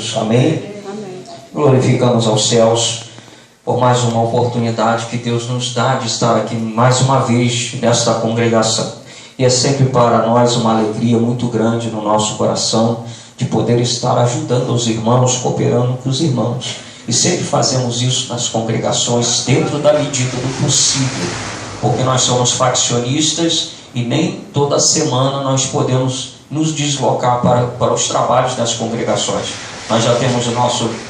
Deus. Amém? Amém. Glorificamos aos céus por mais uma oportunidade que Deus nos dá de estar aqui mais uma vez nesta congregação. E é sempre para nós uma alegria muito grande no nosso coração de poder estar ajudando os irmãos, cooperando com os irmãos. E sempre fazemos isso nas congregações dentro da medida do possível, porque nós somos faccionistas e nem toda semana nós podemos nos deslocar para os trabalhos das congregações. Nós já temos o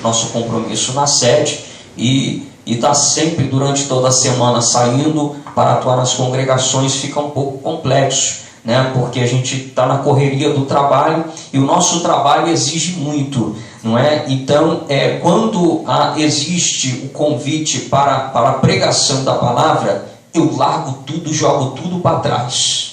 nosso compromisso na sede e está sempre durante toda a semana saindo para atuar nas congregações. Fica um pouco complexo, né? Porque a gente está na correria do trabalho e o nosso trabalho exige muito, não é? Então, quando existe o convite para a pregação da palavra, eu largo tudo, jogo tudo para trás.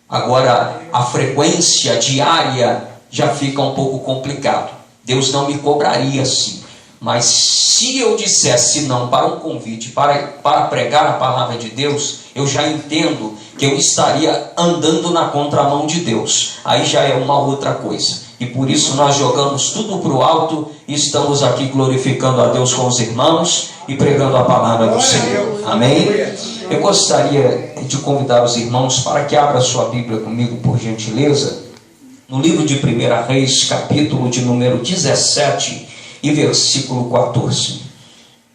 Agora, a frequência diária já fica um pouco complicado. Deus não me cobraria assim. Mas se eu dissesse não para um convite, para pregar a palavra de Deus, eu já entendo que eu estaria andando na contramão de Deus. Aí já é uma outra coisa. E por isso nós jogamos tudo para o alto e estamos aqui glorificando a Deus com os irmãos e pregando a palavra do Senhor. Amém? Eu gostaria de convidar os irmãos para que abra sua Bíblia comigo, por gentileza, no livro de 1 Reis, capítulo de número 17 e versículo 14.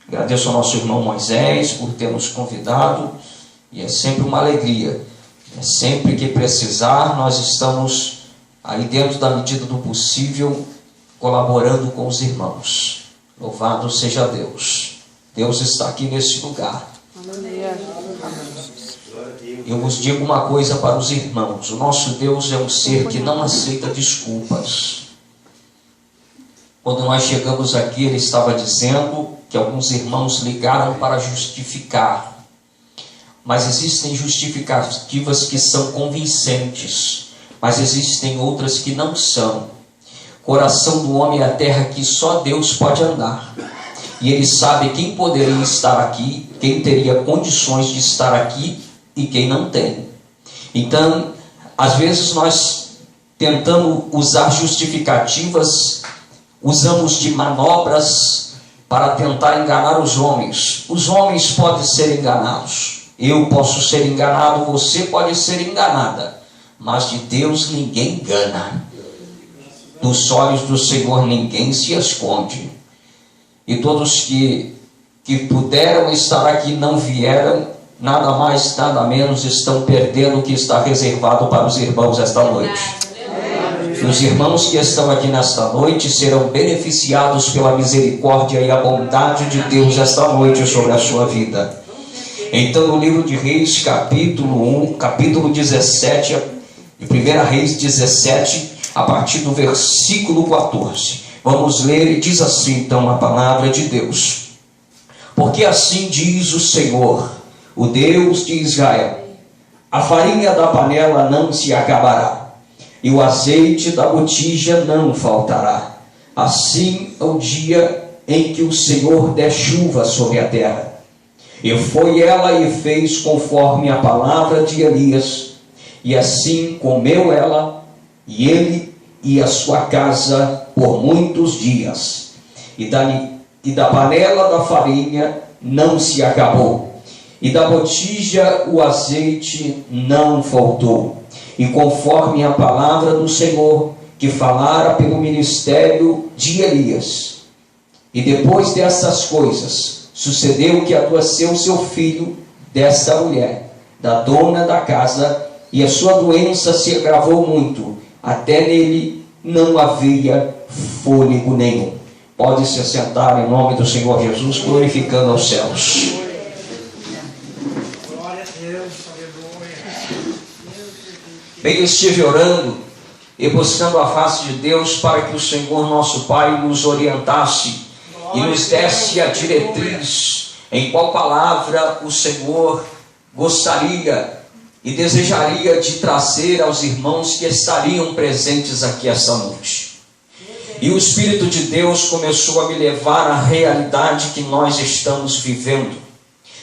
Agradeço ao nosso irmão Moisés por ter nos convidado, e é sempre uma alegria. Sempre que precisar, nós estamos aí dentro da medida do possível, colaborando com os irmãos. Louvado seja Deus. Deus está aqui nesse lugar. Eu vos digo uma coisa para os irmãos: o nosso Deus é um ser que não aceita desculpas. Quando nós chegamos aqui, ele estava dizendo que alguns irmãos ligaram para justificar. Mas existem justificativas que são convincentes, mas existem outras que não são. Coração do homem é a terra que só Deus pode andar. E ele sabe quem poderia estar aqui, quem teria condições de estar aqui e quem não tem. Então, às vezes nós tentamos usar justificativas, usamos de manobras para tentar enganar os homens. Os homens podem ser enganados. Eu posso ser enganado, você pode ser enganada. Mas de Deus ninguém engana. Dos olhos do Senhor ninguém se esconde. E todos que puderam estar aqui não vieram, nada mais, nada menos, estão perdendo o que está reservado para os irmãos esta noite. Os irmãos que estão aqui nesta noite serão beneficiados pela misericórdia e a bondade de Deus esta noite sobre a sua vida. Então, no livro de Reis, capítulo 17, de 1 Reis 17, a partir do versículo 14. Vamos ler, e diz assim então a palavra de Deus. Porque assim diz o Senhor, o Deus de Israel: a farinha da panela não se acabará, e o azeite da botija não faltará, assim ao dia em que o Senhor der chuva sobre a terra. E foi ela e fez conforme a palavra de Elias, e assim comeu ela, e ele e a sua casa por muitos dias. E da panela da farinha não se acabou, e da botija o azeite não faltou. E conforme a palavra do Senhor, que falara pelo ministério de Elias. E depois dessas coisas, sucedeu que adoeceu seu filho desta mulher, da dona da casa, e a sua doença se agravou muito, até nele não havia fôlego nenhum. Pode se assentar em nome do Senhor Jesus, glorificando aos céus. Bem, eu estive orando e buscando a face de Deus para que o Senhor nosso Pai nos orientasse e nos desse a diretriz em qual palavra o Senhor gostaria e desejaria de trazer aos irmãos que estariam presentes aqui esta noite. E o Espírito de Deus começou a me levar à realidade que nós estamos vivendo,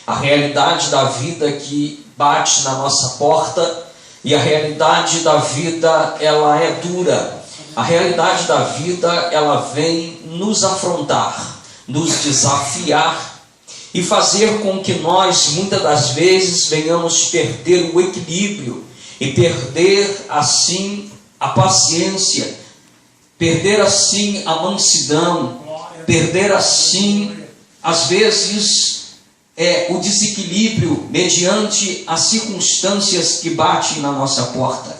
a realidade da vida que bate na nossa porta. E a realidade da vida, ela é dura. A realidade da vida, ela vem nos afrontar, nos desafiar e fazer com que nós, muitas das vezes, venhamos perder o equilíbrio e perder, assim, a paciência, perder, assim, a mansidão, perder, assim, às vezes, o desequilíbrio mediante as circunstâncias que batem na nossa porta.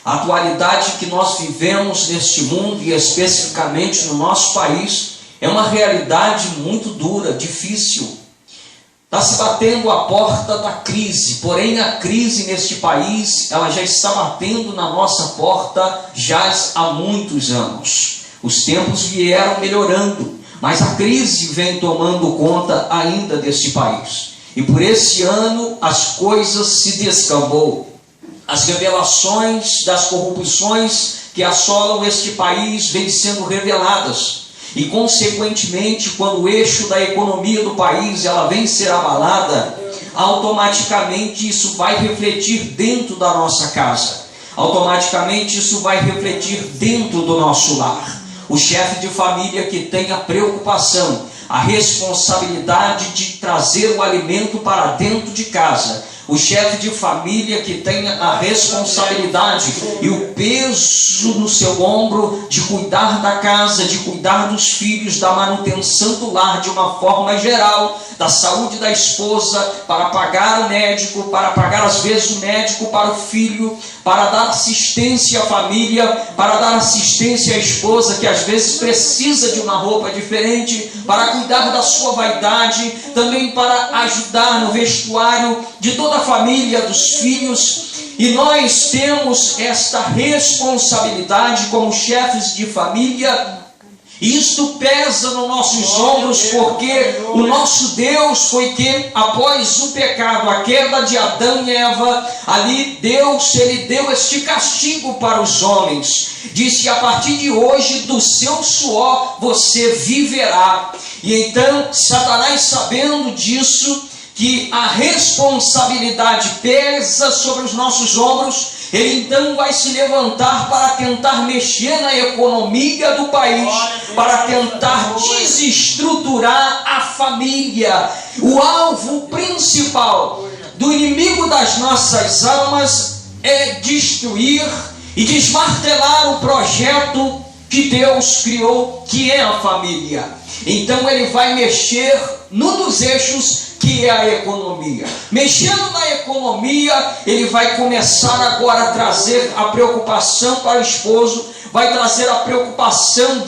A atualidade que nós vivemos neste mundo e especificamente no nosso país é uma realidade muito dura, difícil. Está se batendo a porta da crise, porém a crise neste país, ela já está batendo na nossa porta já há muitos anos. Os tempos vieram melhorando, mas a crise vem tomando conta ainda deste país. E por esse ano as coisas se descambou. As revelações das corrupções que assolam este país vêm sendo reveladas. E consequentemente, quando o eixo da economia do país ela vem ser abalada, automaticamente isso vai refletir dentro da nossa casa. Automaticamente isso vai refletir dentro do nosso lar. O chefe de família que tem a preocupação, a responsabilidade de trazer o alimento para dentro de casa. O chefe de família que tem a responsabilidade e o peso no seu ombro de cuidar da casa, de cuidar dos filhos, da manutenção do lar de uma forma geral, da saúde da esposa, para pagar o médico, para pagar às vezes o médico para o filho, para dar assistência à família, para dar assistência à esposa que às vezes precisa de uma roupa diferente, para cuidar da sua vaidade, também para ajudar no vestuário de toda a família, dos filhos. E nós temos esta responsabilidade como chefes de família. Isto pesa nos nossos ombros, porque o nosso Deus foi que, após o pecado, a queda de Adão e Eva, ali Deus, Ele deu este castigo para os homens. Disse: a partir de hoje, do seu suor você viverá. E então, Satanás, sabendo disso, que a responsabilidade pesa sobre os nossos ombros, ele então vai se levantar para tentar mexer na economia do país, para tentar desestruturar a família. O alvo principal do inimigo das nossas almas é destruir e desmartelar o projeto que Deus criou, que é a família. Então ele vai mexer num dos eixos, que é a economia. Mexendo na economia, ele vai começar agora a trazer a preocupação para o esposo, vai trazer a preocupação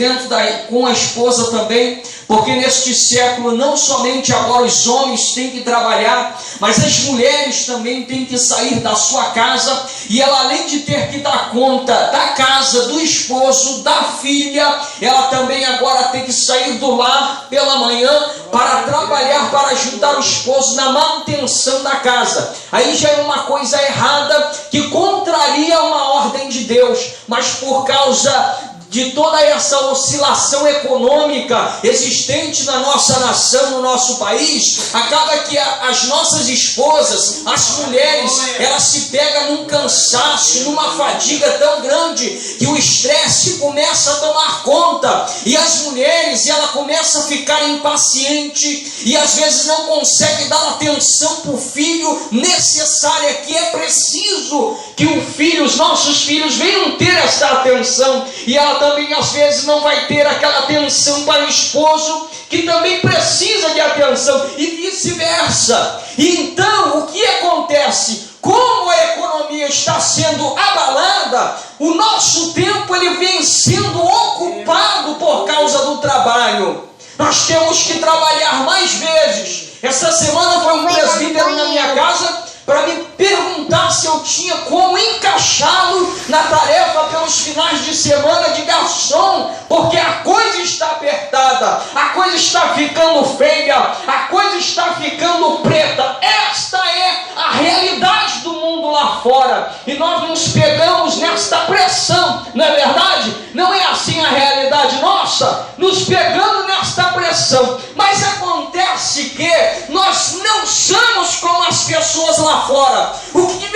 com a esposa também, porque neste século não somente agora os homens têm que trabalhar, mas as mulheres também têm que sair da sua casa, e ela, além de ter que dar conta da casa, do esposo, da filha, ela também agora tem que sair do lar pela manhã para trabalhar, para ajudar o esposo na manutenção da casa. Aí já é uma coisa errada, que contraria uma ordem de Deus, mas por causa de toda essa oscilação econômica existente na nossa nação, no nosso país, acaba que as nossas esposas, as mulheres, elas se pegam num cansaço, numa fadiga tão grande, que o estresse começa a tomar conta, e as mulheres, ela começa a ficar impaciente, e às vezes não consegue dar atenção para o filho necessária, que é preciso que os nossos filhos venham ter esta atenção, e ela também às vezes não vai ter aquela atenção para o esposo, que também precisa de atenção, e vice-versa. E então o que acontece? Como a economia está sendo abalada, o nosso tempo ele vem sendo ocupado por causa do trabalho. Nós temos que trabalhar mais vezes. Essa semana foi um presbítero na minha casa para me perguntar se eu tinha como encaixá-lo na tarefa pelos finais de semana de garçom, porque a coisa está apertada. pesada, a coisa está ficando feia, a coisa está ficando preta. Esta é a realidade do mundo lá fora, e nós nos pegamos nesta pressão, não é verdade? Não é assim a realidade nossa, nos pegando nesta pressão. Mas acontece que nós não somos como as pessoas lá fora. O que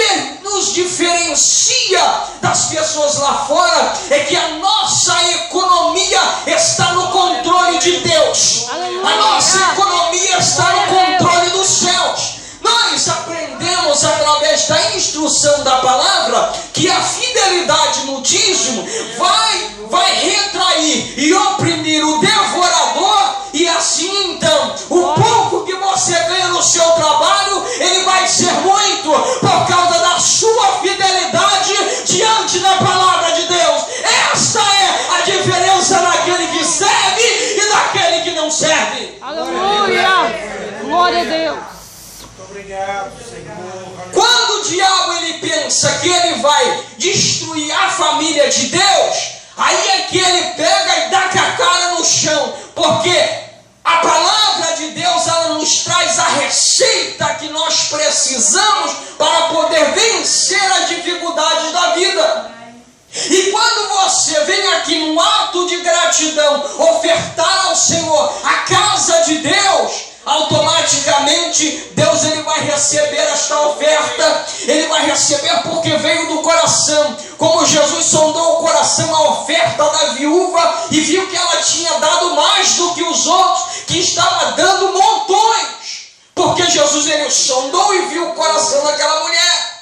nos diferencia das pessoas lá fora é que a nossa economia está no controle de Deus. A nossa economia está no controle dos céus. Nós aprendemos através da instrução da palavra que a fidelidade no dízimo vai retrair e oprimir o devorador, e assim então o pouco que você ganha no seu trabalho, ele vai ser muito por causa da sua fidelidade diante da palavra de Deus. Esta é a diferença daquele que serve e daquele que não serve. Aleluia! Glória a Deus! Obrigado, Senhor. Quando o diabo ele pensa que ele vai destruir a família de Deus, aí é que ele pega e dá com a cara no chão, porque a palavra de Deus, ela nos traz a receita que nós precisamos para poder vencer as dificuldades da vida. E quando você vem aqui num ato de gratidão, ofertar ao Senhor a casa de Deus, automaticamente Deus ele vai receber esta oferta. Ele vai receber porque veio do coração. Como Jesus sondou o coração, a oferta da viúva, e viu que ela tinha dado mais do que os outros, que estava dando montões, porque Jesus ele sondou e viu o coração daquela mulher.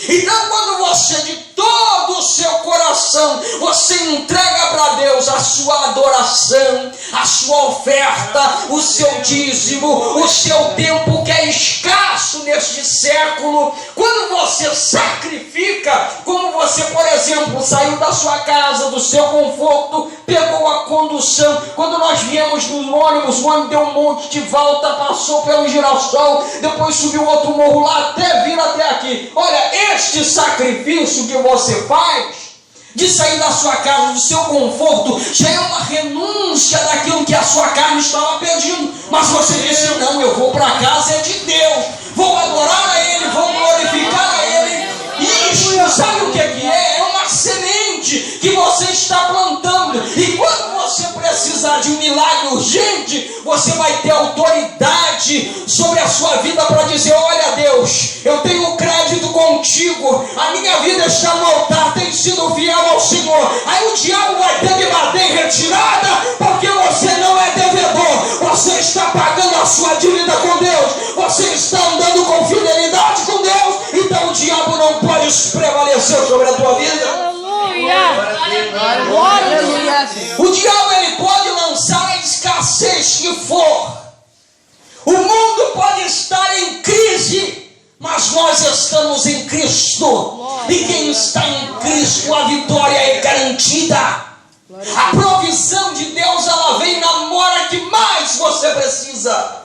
Então, quando você de todo o seu coração você entrega para Deus a sua adoração, a sua oferta, o seu dízimo, o seu tempo que é escasso neste século, quando você sacrifica, como você, por exemplo, saiu da sua casa, do seu conforto, pegou a condução, quando nós viemos no ônibus, o ônibus deu um monte de volta, passou pelo Girassol, depois subiu outro morro lá, até vir até aqui. Olha, este sacrifício que você faz, de sair da sua casa, do seu conforto, já é uma renúncia daquilo que a sua carne estava pedindo. Mas você disse: não, eu vou para a casa de Deus, vou adorar a Ele, vou glorificar a Ele. E isso, sabe o que é? É uma semente que você está plantando. E quando você precisar de um milagre urgente, você vai ter autoridade sobre a sua vida para dizer: olha, Deus, eu tenho crédito contigo, a minha vida está no altar, tem sido fiel ao Senhor. Aí o diabo vai ter que bater em retirada, porque você não é devedor, você está pagando a sua dívida com Deus, você está andando com fidelidade com Deus, então o diabo não pode prevalecer sobre a tua vida. Aleluia! Aleluia! O diabo ele pode lançar a escassez que for, o mundo pode estar em crise, mas nós estamos em Cristo, e quem está em Cristo, a vitória é garantida. A provisão de Deus, ela vem na hora que mais você precisa.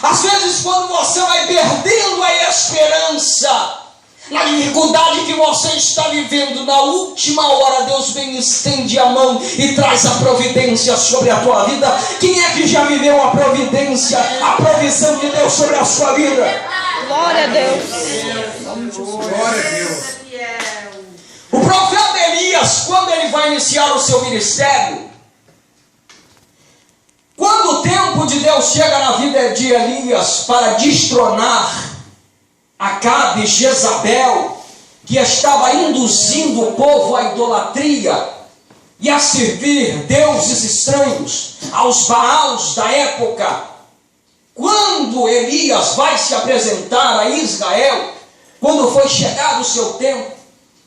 Às vezes, quando você vai perdendo a esperança, na dificuldade que você está vivendo, na última hora Deus vem, estende a mão e traz a providência sobre a tua vida. Quem é que já viveu a providência, a provisão de Deus sobre a sua vida? Glória a Deus! Glória a Deus. O profeta Elias, quando ele vai iniciar o seu ministério, quando o tempo de Deus chega na vida de Elias para destronar Acabe, Jezabel, que estava induzindo o povo à idolatria e a servir deuses estranhos, aos Baals da época, quando Elias vai se apresentar a Israel, quando foi chegado o seu tempo,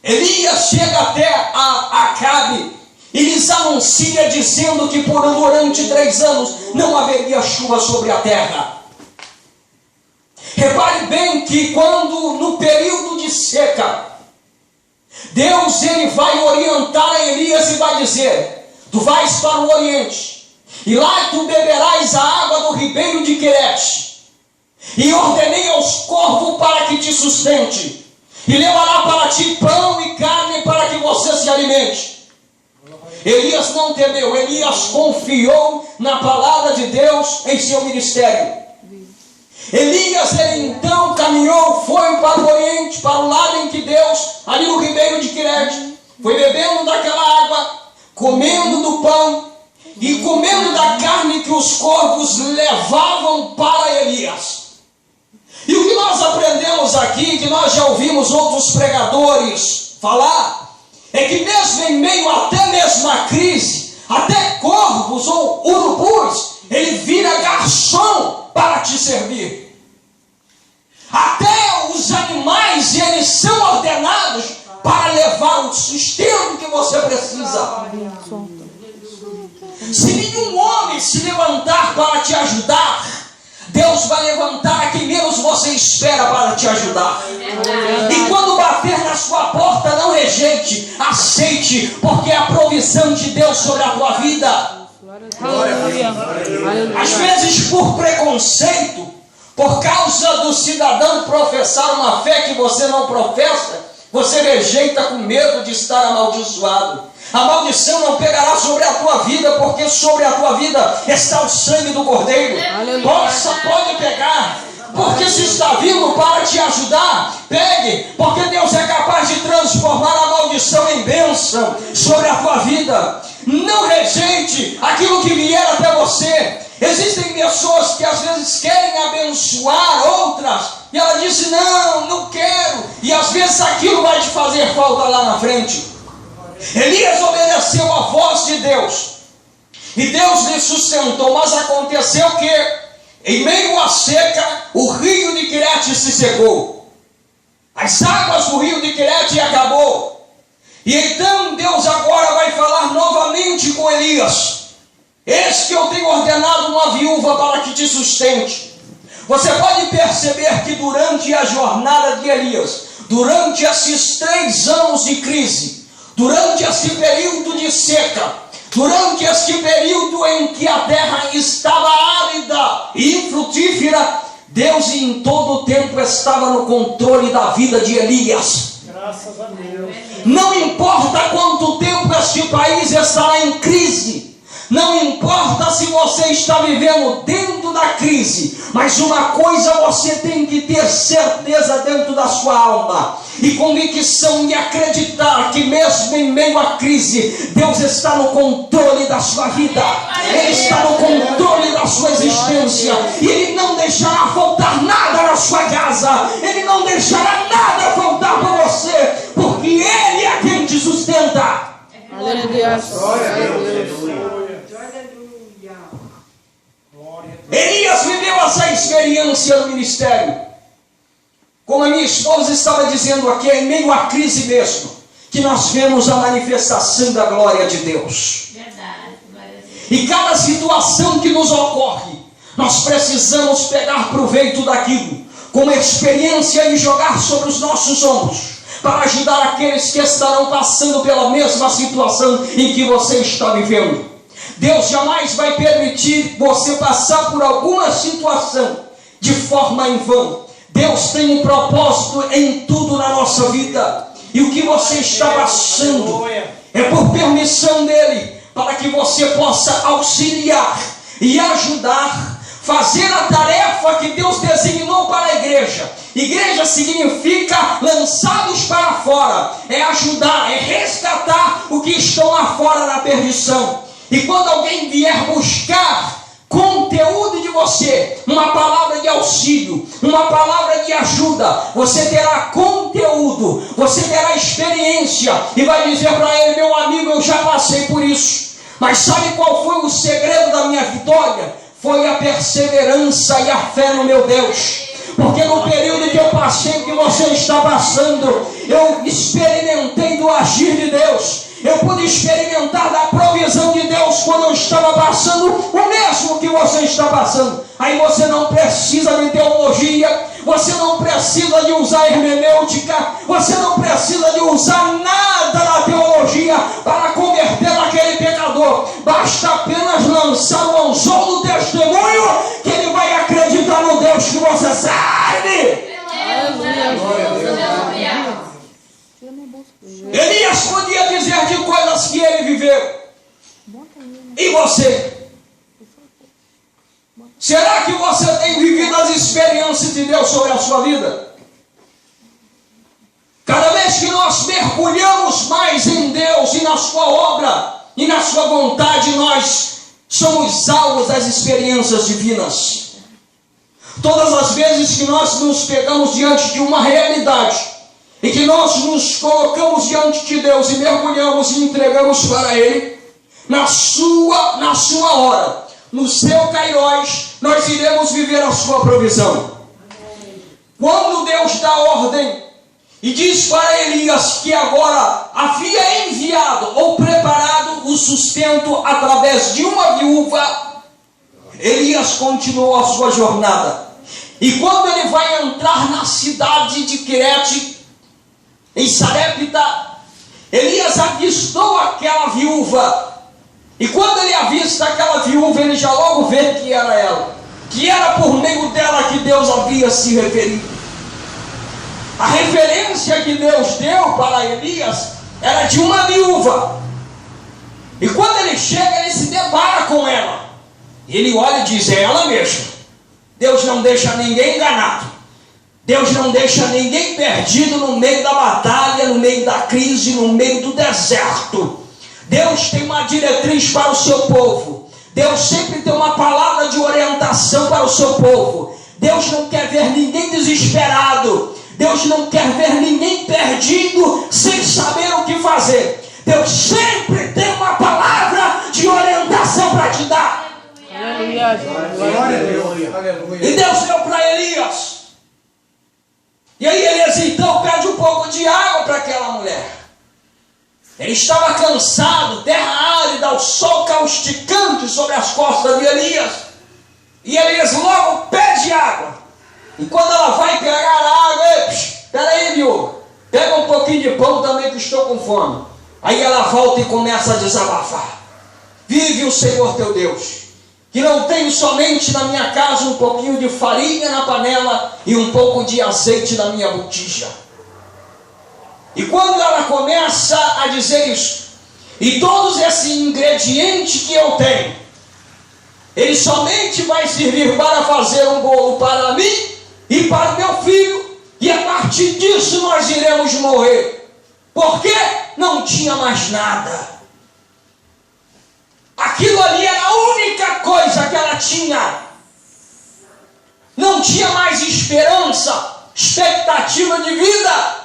Elias chega até a Acabe e lhes anuncia, dizendo que durante 3 anos não haveria chuva sobre a terra. Repare bem que quando no período de seca, Deus ele vai orientar a Elias e vai dizer: tu vais para o Oriente, e lá tu beberás a água do ribeiro de Querete, e ordenei aos corvos para que te sustente, e levará para ti pão e carne para que você se alimente. Elias não temeu, Elias confiou na palavra de Deus em seu ministério. Elias, ele então caminhou, foi para o Oriente, para o lado em que Deus, ali no ribeiro de Querete, foi bebendo daquela água, comendo do pão e comendo da carne que os corvos levavam para Elias. E o que nós aprendemos aqui, que nós já ouvimos outros pregadores falar, é que mesmo em meio até mesmo à crise, até corvos ou urubus, ele vira garçom para te servir. Até os animais, eles são ordenados para levar o sustento que você precisa. Se nenhum homem se levantar para te ajudar, Deus vai levantar a quem menos você espera para te ajudar. E quando bater na sua porta, não rejeite, aceite, porque é a provisão de Deus sobre a tua vida. Às vezes por preconceito, por causa do cidadão professar uma fé que você não professa, você rejeita com medo de estar amaldiçoado. A maldição não pegará sobre a tua vida, porque sobre a tua vida está o sangue do Cordeiro. Pode pegar, porque se está vindo para te ajudar, pegue, porque Deus é capaz de transformar a maldição em bênção sobre a tua vida. Não rejeite aquilo que vier até você. Existem pessoas que às vezes querem abençoar outras, e ela disse, não quero, e às vezes aquilo vai te fazer falta lá na frente. Elias obedeceu a voz de Deus, e Deus lhe sustentou, mas aconteceu que, em meio à seca, o rio de Querete se secou. As águas do rio de Querete acabou. E então Deus agora vai falar novamente com Elias. Eis que eu tenho ordenado uma viúva para que te sustente. Você pode perceber que durante a jornada de Elias, durante esses 3 anos de crise, durante esse período de seca, durante este período em que a terra estava árida e infrutífera, Deus em todo o tempo estava no controle da vida de Elias. Graças a Deus. Não importa quanto tempo este país estará em crise, não importa se você está vivendo dentro da crise, mas uma coisa você tem que ter certeza dentro da sua alma, e convicção, e acreditar que mesmo em meio à crise, Deus está no controle da sua vida, Ele está no controle da sua existência, e Ele não deixará faltar nada na sua casa, Ele não deixará nada faltar para você, porque Ele é quem te sustenta. Glória a Deus. Glória a Deus. Elias viveu essa experiência no ministério. Como a minha esposa estava dizendo aqui, é em meio à crise mesmo que nós vemos a manifestação da glória de Deus. Verdade, glória a Deus. E cada situação que nos ocorre, nós precisamos pegar proveito daquilo, como experiência, e jogar sobre os nossos ombros, para ajudar aqueles que estarão passando pela mesma situação em que você está vivendo. Deus jamais vai permitir você passar por alguma situação de forma em vão. Deus tem um propósito em tudo na nossa vida. E o que você está passando é por permissão dEle, para que você possa auxiliar e ajudar, fazer a tarefa que Deus designou para a igreja. Igreja significa lançados para fora, é ajudar, é resgatar o que estão lá fora na perdição. E quando alguém vier buscar conteúdo de você, uma palavra de auxílio, uma palavra de ajuda, você terá conteúdo, você terá experiência, e vai dizer para ele, meu amigo, eu já passei por isso, mas sabe qual foi o segredo da minha vitória? Foi a perseverança e a fé no meu Deus. Porque no período que eu passei, que você está passando, eu experimentei do agir de Deus. Eu pude experimentar da provisão de Deus quando eu estava passando o mesmo que você está passando. Aí você não precisa de teologia, você não precisa de usar hermenêutica, você não precisa de usar nada na teologia para converter aquele pecador. Basta apenas lançar o anzol do testemunho, que ele vai acreditar no Deus que você serve. Elias podia dizer de coisas que ele viveu. E você? Será que você tem vivido as experiências de Deus sobre a sua vida? Cada vez que nós mergulhamos mais em Deus e na sua obra e na sua vontade, nós somos alvos das experiências divinas. Todas as vezes que nós nos pegamos diante de uma realidade e que nós nos colocamos diante de Deus e mergulhamos e entregamos para Ele, na sua hora, no seu kairós, nós iremos viver a sua provisão. Quando Deus dá ordem e diz para Elias que agora havia enviado ou preparado o sustento através de uma viúva, Elias continuou a sua jornada. E quando ele vai entrar na cidade de Querete, em Sarepta, Elias avistou aquela viúva. E quando ele avista aquela viúva, ele já logo vê que era ela, que era por meio dela que Deus havia se referido. A referência que Deus deu para Elias era de uma viúva. E quando ele chega, ele se depara com ela. Ele olha e diz: é ela mesma. Deus não deixa ninguém enganado. Deus não deixa ninguém perdido no meio da batalha, no meio da crise, no meio do deserto. Deus tem uma diretriz para o seu povo. Deus sempre tem uma palavra de orientação para o seu povo. Deus não quer ver ninguém desesperado. Deus não quer ver ninguém perdido, sem saber o que fazer. Deus sempre tem uma palavra de orientação para te dar. Aleluia. Glória a Deus. E Deus deu para Elias. E aí Elias então pede um pouco de água para aquela mulher. Ele estava cansado, terra árida, o sol causticante sobre as costas de Elias. E Elias logo pede água. E quando ela vai pegar a água, espera aí, viúva, pega um pouquinho de pão também que estou com fome. Aí ela volta e começa a desabafar. Vive o Senhor teu Deus, que não tenho somente na minha casa um pouquinho de farinha na panela e um pouco de azeite na minha botija. E quando ela começa a dizer isso, e todos esses ingredientes que eu tenho, ele somente vai servir para fazer um bolo para mim e para o meu filho, e a partir disso nós iremos morrer, porque não tinha mais nada. Aquilo ali era a única coisa que ela tinha. Não tinha mais esperança, expectativa de vida.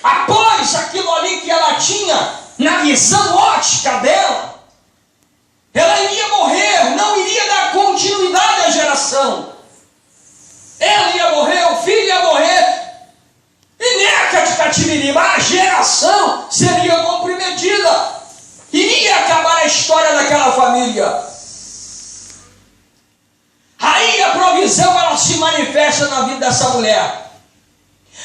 Após aquilo ali que ela tinha, na visão ótica dela, ela iria morrer, não iria dar continuidade à geração. Ela ia morrer, o filho ia morrer, e neca de cativeria, a geração seria comprometida. Iria acabar a história daquela família. Aí a provisão ela se manifesta na vida dessa mulher.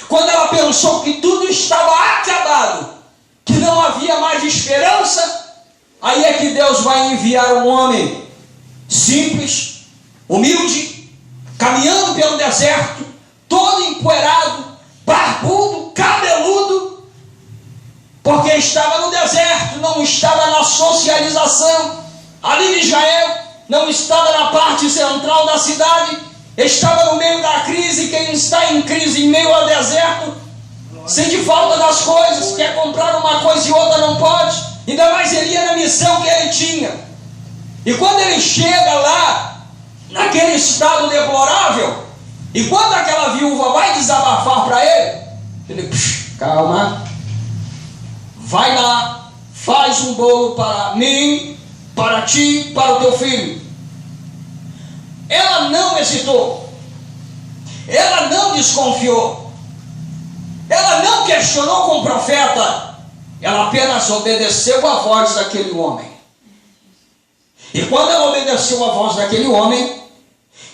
Quando ela pensou que tudo estava acabado, que não havia mais esperança, aí é que Deus vai enviar um homem simples, humilde, caminhando pelo deserto, todo empoeirado, barbudo, cabeludo, porque estava no deserto, não estava na socialização ali de Israel, não estava na parte central da cidade, estava no meio da crise. Quem está em crise, em meio ao deserto, sente falta das coisas, quer comprar uma coisa e outra não pode, ainda mais ele ia na missão que ele tinha. E quando ele chega lá, naquele estado deplorável, e quando aquela viúva vai desabafar para ele, calma, vai lá, faz um bolo para mim, para ti, para o teu filho. Ela não hesitou, ela não desconfiou, ela não questionou com o profeta, ela apenas obedeceu a voz daquele homem. E quando ela obedeceu a voz daquele homem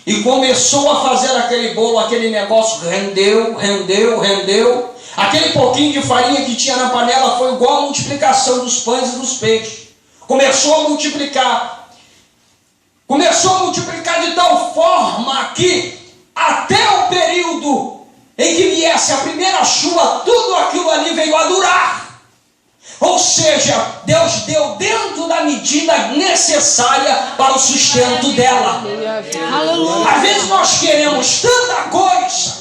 e começou a fazer aquele bolo, aquele negócio rendeu. Aquele pouquinho de farinha que tinha na panela foi igual a multiplicação dos pães e dos peixes. Começou a multiplicar. Começou a multiplicar de tal forma que até o período em que viesse a primeira chuva, tudo aquilo ali veio a durar. Ou seja, Deus deu dentro da medida necessária para o sustento dela. Aleluia. Às vezes nós queremos tanta coisa,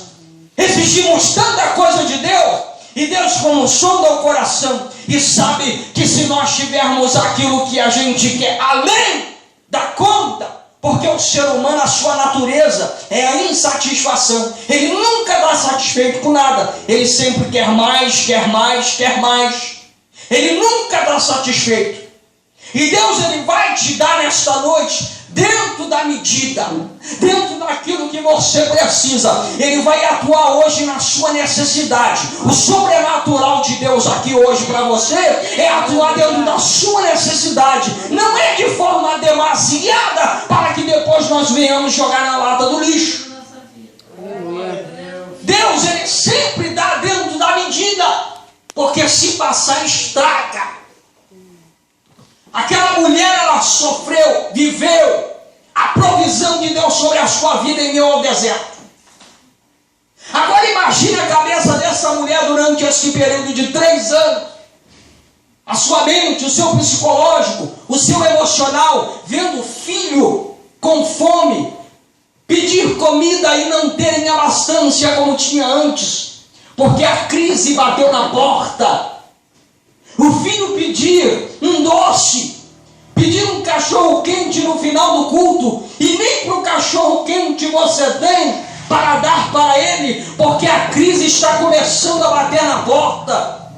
exigimos tanta coisa de Deus, e Deus, como sonda o coração e sabe que se nós tivermos aquilo que a gente quer além da conta, porque o ser humano, a sua natureza é a insatisfação. Ele nunca está satisfeito com nada. Ele sempre quer mais, quer mais, quer mais. Ele nunca está satisfeito. E Deus, Ele vai te dar nesta noite, dentro da medida, dentro daquilo que você precisa. Ele vai atuar hoje na sua necessidade. O sobrenatural de Deus aqui hoje para você é atuar dentro da sua necessidade. Não é de forma demasiada para que depois nós venhamos jogar na lata do lixo. Deus, Ele sempre dá dentro da medida, porque se passar estraga. Aquela mulher, ela sofreu, viveu a provisão de Deus sobre a sua vida em meio ao deserto. Agora imagine a cabeça dessa mulher durante esse período de 3 anos. A sua mente, o seu psicológico, o seu emocional, vendo o filho com fome, pedir comida e não terem abastância como tinha antes, porque a crise bateu na porta. O filho pedir um doce, pedir um cachorro quente no final do culto, e nem para o cachorro quente você tem para dar para ele, porque a crise está começando a bater na porta.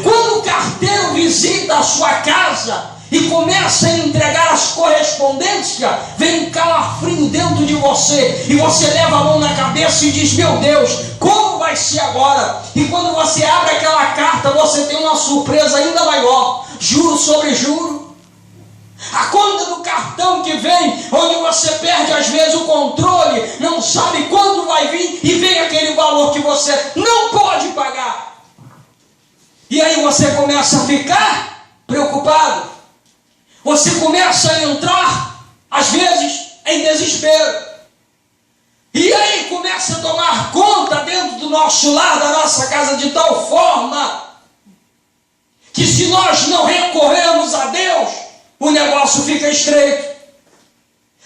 Quando o carteiro visita a sua casa e começa a entregar as correspondências, vem um calafrio dentro de você, e você leva a mão na cabeça e diz: meu Deus, como vai ser agora? E quando você abre aquela carta, você tem uma surpresa ainda maior, juro sobre juro. A conta do cartão que vem, onde você perde às vezes o controle, não sabe quando vai vir, e vem aquele valor que você não pode pagar. E aí você começa a ficar preocupado. Você começa a entrar, às vezes, em desespero. E aí começa a tomar conta dentro do nosso lar, da nossa casa, de tal forma que se nós não recorrermos a Deus, o negócio fica estreito.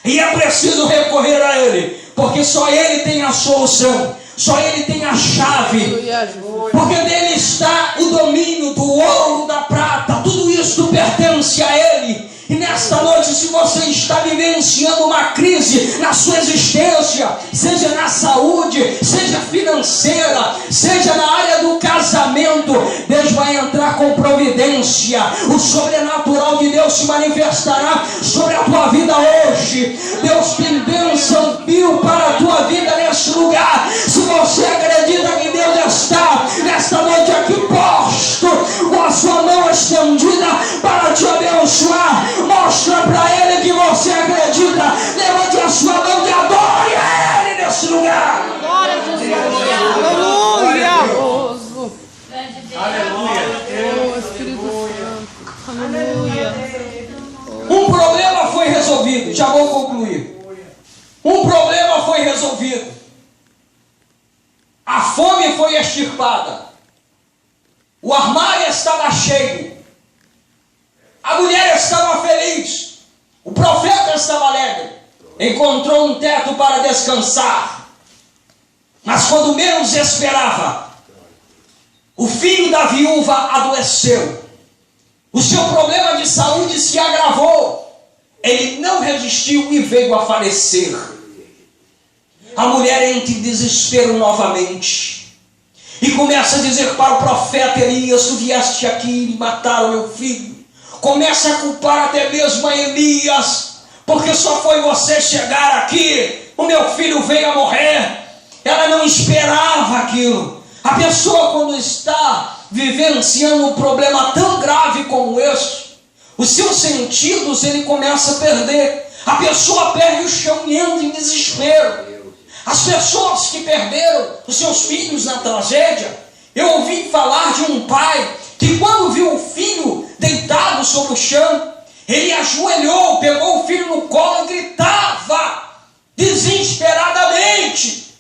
E é preciso recorrer a Ele, porque só Ele tem a solução, só Ele tem a chave. Porque dele está o domínio do ouro, da prata, tudo isso pertence a Ele. E nesta noite, se você está vivenciando uma crise na sua existência, seja na saúde, seja financeira, seja na área do casamento, Deus vai entrar com providência. O sobrenatural de Deus se manifestará sobre a tua vida hoje. Deus tem bênção mil para a tua vida nesse lugar. Se você acredita que Deus está nesta noite aqui posto, com a sua mão estendida para te abençoar, mostra para Ele que você acredita. Levante a sua mão e adore a Ele nesse lugar. Glória a Jesus. Aleluia. Aleluia. Oh, Espírito Santo. Aleluia. Um problema foi resolvido. Já vou concluir. Um problema foi resolvido. A fome foi extirpada. O armário estava cheio. A mulher estava feliz. O profeta estava alegre. Encontrou um teto para descansar. Mas quando menos esperava, o filho da viúva adoeceu. O seu problema de saúde se agravou. Ele não resistiu e veio a falecer. A mulher entra em desespero novamente. E começa a dizer para o profeta Elias: tu vieste aqui e mataram meu filho. Começa a culpar até mesmo a Elias, porque só foi você chegar aqui, o meu filho veio a morrer. Ela não esperava aquilo. A pessoa, quando está vivenciando um problema tão grave como esse, os seus sentidos ele começa a perder. A pessoa perde o chão e entra em desespero. As pessoas que perderam os seus filhos na tragédia, eu ouvi falar de um pai que, quando viu o filho deitado sobre o chão, ele ajoelhou, pegou o filho no colo e gritava desesperadamente,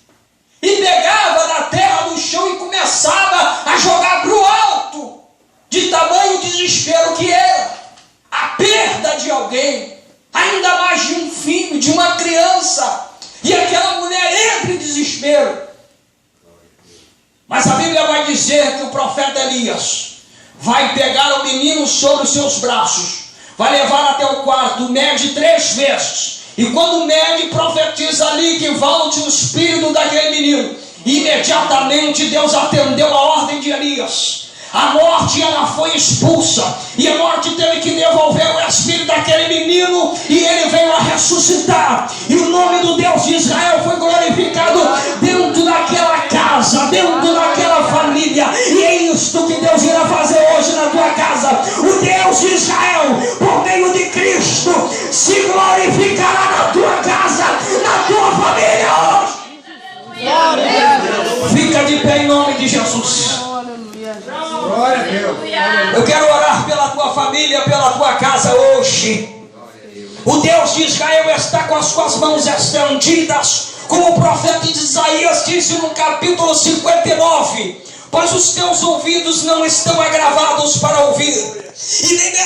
e pegava da terra do chão e começava a jogar para o alto, de tamanho desespero que era a perda de alguém, ainda mais de um filho, de uma criança, e aquela mulher entra em desespero. Mas a Bíblia vai dizer que o profeta Elias vai pegar o menino sobre os seus braços, vai levar até o quarto, mede 3 vezes, e quando mede, profetiza ali que volte o espírito daquele menino. Imediatamente Deus atendeu a ordem de Elias. A morte, ela foi expulsa, e a morte teve que devolver o espírito daquele menino, e ele veio a ressuscitar, e o nome do Deus de Israel foi glorificado dentro daquela casa, dentro daquela família. E é isto que Deus irá fazer hoje na tua casa. O Deus de Israel, por meio de Cristo, se glorificará na tua casa, na tua família hoje. Fica de pé em nome de Jesus. Glória a Deus. Eu quero orar pela tua família, pela tua casa hoje. O Deus de Israel está com as suas mãos estendidas, como o profeta Isaías disse no capítulo 59: pois os teus ouvidos não estão agravados para ouvir, e nem